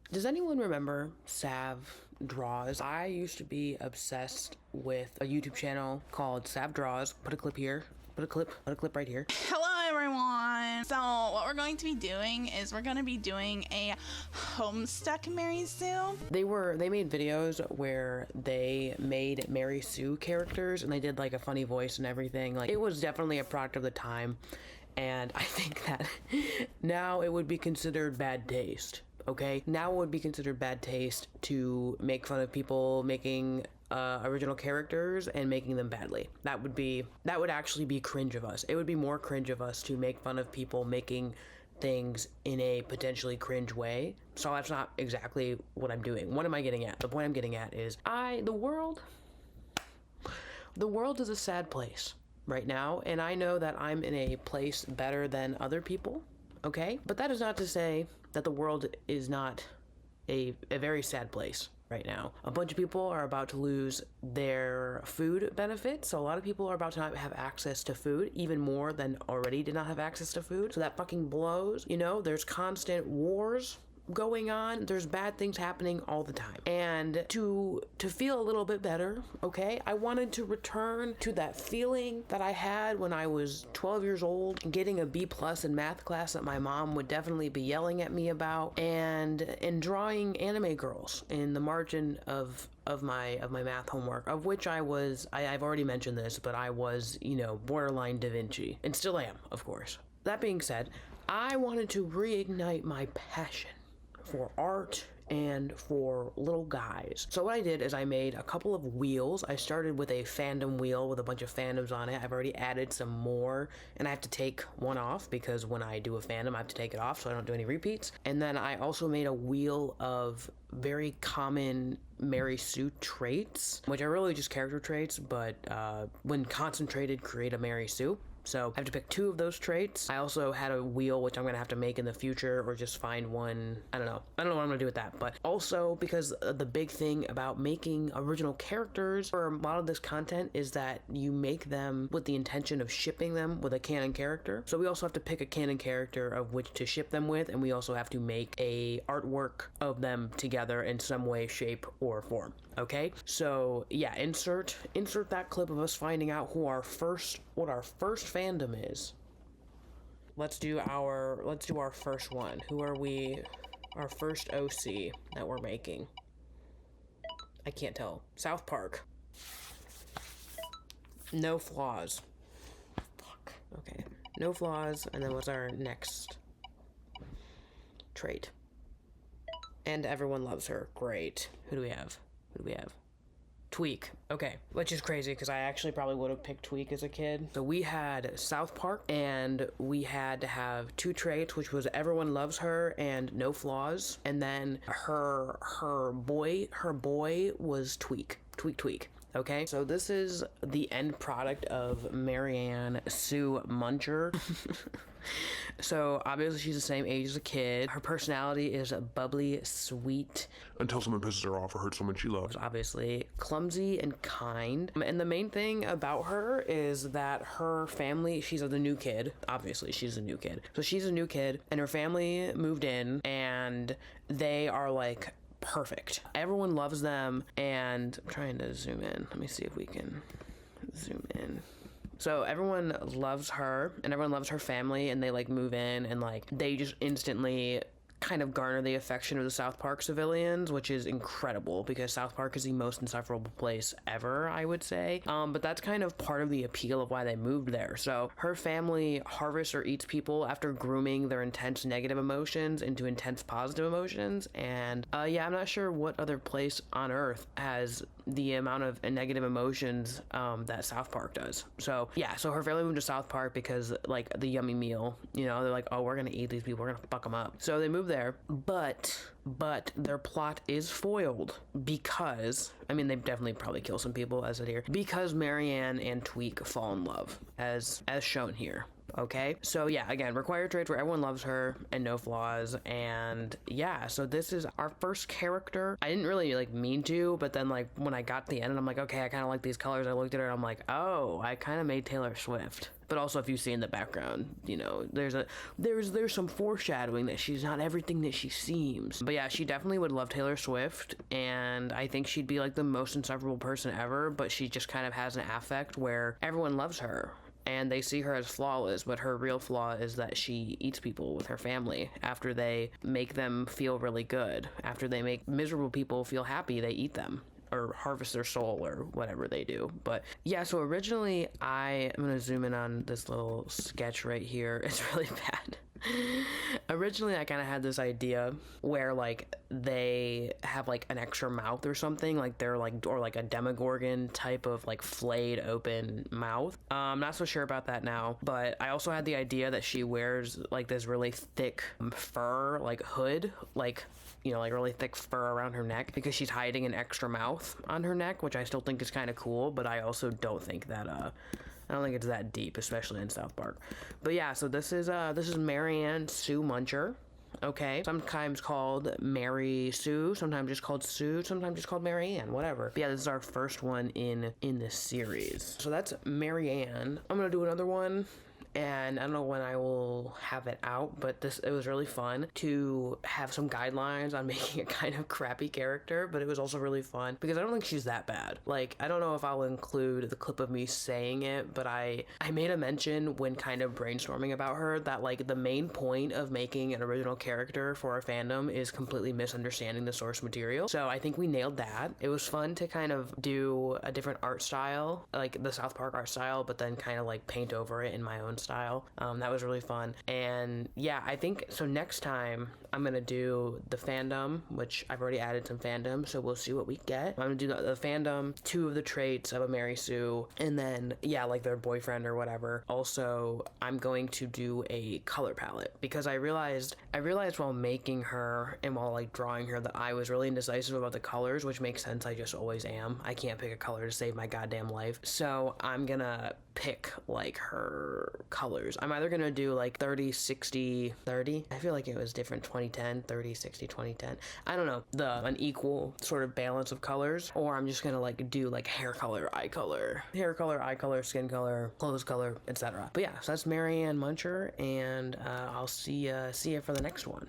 Does anyone remember Sav Draws? I used to be obsessed with a YouTube channel called Sav Draws. Put a clip here. Put a clip right here. Hello everyone! So what we're going to be doing is we're going to be doing a Homestuck Mary Sue. They made videos where they made Mary Sue characters and they did like a funny voice and everything. Like, it was definitely a product of the time, and I think that now it would be considered bad taste. Okay, now it would be considered bad taste to make fun of people making original characters and making them badly. That would actually be cringe of us. It would be more cringe of us to make fun of people making things in a potentially cringe way. So that's not exactly what I'm doing. What am I getting at? The point I'm getting at is the world is a sad place right now, and I know that I'm in a place better than other people. Okay? But that is not to say that the world is not a very sad place right now. A bunch of people are about to lose their food benefits. So a lot of people are about to not have access to food, even more than already did not have access to food. So that fucking blows. You know, there's constant wars going on. There's bad things happening all the time. And to feel a little bit better, okay, I wanted to return to that feeling that I had when I was 12 years old, getting a B+ in math class that my mom would definitely be yelling at me about, and drawing anime girls in the margin of my math homework, of which I've already mentioned this, but I was, borderline Da Vinci, and still am, of course. That being said, I wanted to reignite my passion for art and for little guys. So what I did is I made a couple of wheels. I started with a fandom wheel with a bunch of fandoms on it. I've already added some more, and I have to take one off because when I do a fandom, I have to take it off so I don't do any repeats. And then I also made a wheel of very common Mary Sue traits, which are really just character traits, but when concentrated, create a Mary Sue. So I have to pick 2 of those traits. I also had a wheel, which I'm going to have to make in the future, or just find one. I don't know what I'm going to do with that. But also, because the big thing about making original characters for a lot of this content is that you make them with the intention of shipping them with a canon character. So we also have to pick a canon character of which to ship them with, and we also have to make a artwork of them together in some way, shape, or form. Okay? So yeah, insert that clip of us finding out what our first fandom is. Let's do our first one. Who are we? Our first OC that we're making. I can't tell. South Park. No flaws. Fuck. Okay. No flaws, and then what's our next trait? And everyone loves her. Great. Who do we have? Tweek. Okay, which is crazy because I actually probably would have picked Tweek as a kid. So we had South Park, and we had to have 2 traits, which was everyone loves her and no flaws. And then her boy was Tweek. Okay, so this is the end product of Marianne Sue Muncher. So obviously she's the same age as a kid. Her personality is bubbly, sweet. Until someone pisses her off or hurts someone she loves. Obviously clumsy and kind. And the main thing about her is that her family, she's the new kid. Obviously she's a new kid. So she's a new kid, and her family moved in, and they are like perfect. Everyone loves them, and I'm trying to zoom in. Let me see if we can zoom in. So everyone loves her, and everyone loves her family, and they like move in, and like they just instantly kind of garner the affection of the South Park civilians, which is incredible because South Park is the most insufferable place ever, I would say. But that's kind of part of the appeal of why they moved there. So her family harvests or eats people after grooming their intense negative emotions into intense positive emotions. And yeah, I'm not sure what other place on earth has the amount of negative emotions that South Park does. So yeah, so her family moved to South Park because like the yummy meal, they're like, oh, we're gonna eat these people, we're gonna fuck them up. So they moved there, but their plot is foiled because, they definitely probably kill some people, as it here, because Marianne and Tweek fall in love, as shown here. Okay, so yeah, again, required traits where everyone loves her and no flaws. And yeah, so this is our first character. I didn't really mean to, but then when I got to the end and I'm like, okay, I kind of like these colors, I looked at her and I'm like, oh, I kind of made Taylor Swift. But also, if you see in the background, you know, there's some foreshadowing that she's not everything that she seems. But yeah, she definitely would love Taylor Swift, and I think she'd be like the most insufferable person ever, but she just kind of has an affect where everyone loves her and they see her as flawless, but her real flaw is that she eats people with her family after they make them feel really good. After they make miserable people feel happy, they eat them or harvest their soul or whatever they do. But yeah, so originally I'm gonna zoom in on this little sketch right here. It's really bad. Originally I kind of had this idea where like they have like an extra mouth or something, like they're like, or like a demogorgon type of like flayed open mouth. I'm not so sure about that now, but I also had the idea that she wears like this really thick fur like hood, like, you know, like really thick fur around her neck because she's hiding an extra mouth on her neck, which I still think is kind of cool, but I also don't think that I don't think it's that deep, especially in South Park. But yeah, so this is Marianne Sue Muncher. Okay, sometimes called Mary Sue, sometimes just called Sue, sometimes just called Marianne, whatever. But yeah, this is our first one in this series. So that's Marianne. I'm gonna do another one, and I don't know when I will have it out, but it was really fun to have some guidelines on making a kind of crappy character, but it was also really fun because I don't think she's that bad. Like, I don't know if I'll include the clip of me saying it, but I made a mention when kind of brainstorming about her that like the main point of making an original character for a fandom is completely misunderstanding the source material. So I think we nailed that. It was fun to kind of do a different art style, like the South Park art style, but then kind of like paint over it in my own style. That was really fun. And yeah, I think so next time I'm gonna do the fandom, which I've already added some fandom, so we'll see what we get. I'm gonna do the fandom, 2 of the traits of a Mary Sue, and then yeah, like their boyfriend or whatever. Also, I'm going to do a color palette because I realized while making her and while like drawing her that I was really indecisive about the colors, which makes sense. I just always am. I can't pick a color to save my goddamn life. So I'm gonna pick like her colors. I'm either gonna do like 30, 60, 30. I feel like it was different, 2010, 30, 60, 2010. I don't know, an equal sort of balance of colors, or I'm just gonna like do like hair color, eye color, skin color, clothes color, etc. But yeah, so that's Marianne Muncher, and I'll see ya for the next one.